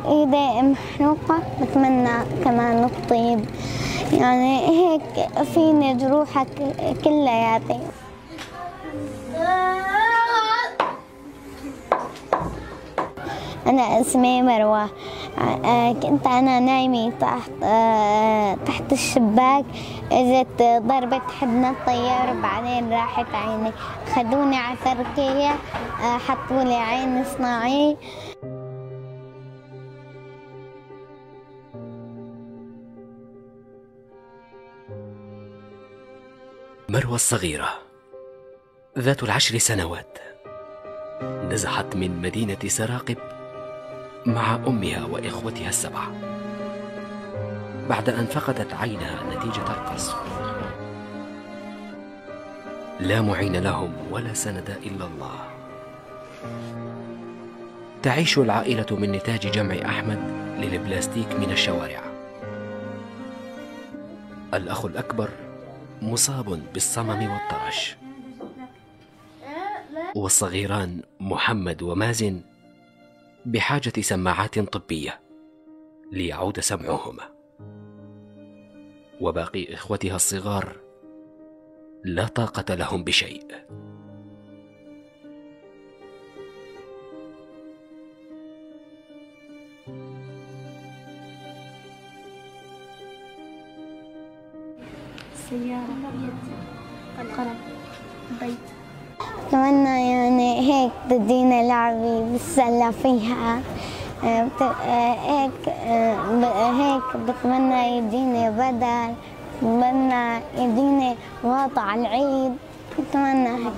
وإيدي محروقة بتمنى كمان الطيب، يعني هيك فيني جروحك كلياتي. أنا اسمي مروة. كنت أنا نايمة تحت الشباك، إجت ضربت حدنا الطيارة بعدين راحت عيني، خدوني على تركيا حطوا لي عين صناعي. مروة الصغيرة ذات ال10 سنوات نزحت من مدينة سراقب مع أمها وإخوتها ال7 بعد أن فقدت عينها نتيجة القصف. لا معين لهم ولا سند إلا الله. تعيش العائلة من نتاج جمع أحمد للبلاستيك من الشوارع. الأخ الأكبر مصاب بالصمم والطرش، والصغيران محمد ومازن بحاجة سماعات طبية ليعود سمعهما، وباقي إخوتها الصغار لا طاقة لهم بشيء. سيارة، قلم، بيت. أتمنى يعني هيك تدينا لعبة بتسلى فيها، هيك بتمنى يديني بدل، بتمنى يديني واطة على العيد، بتمنى هيك.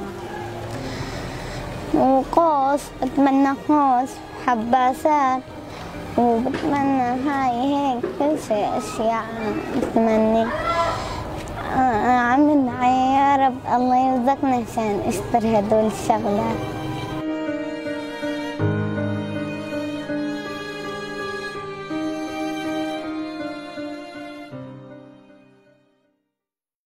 وقوس، بتمنى قوس وحباسات، وبتمنى هاي هيك كل شيء أشياء بتمنى. عملنا يا رب الله يرزقنا عشان اشتري هدول الشغلات.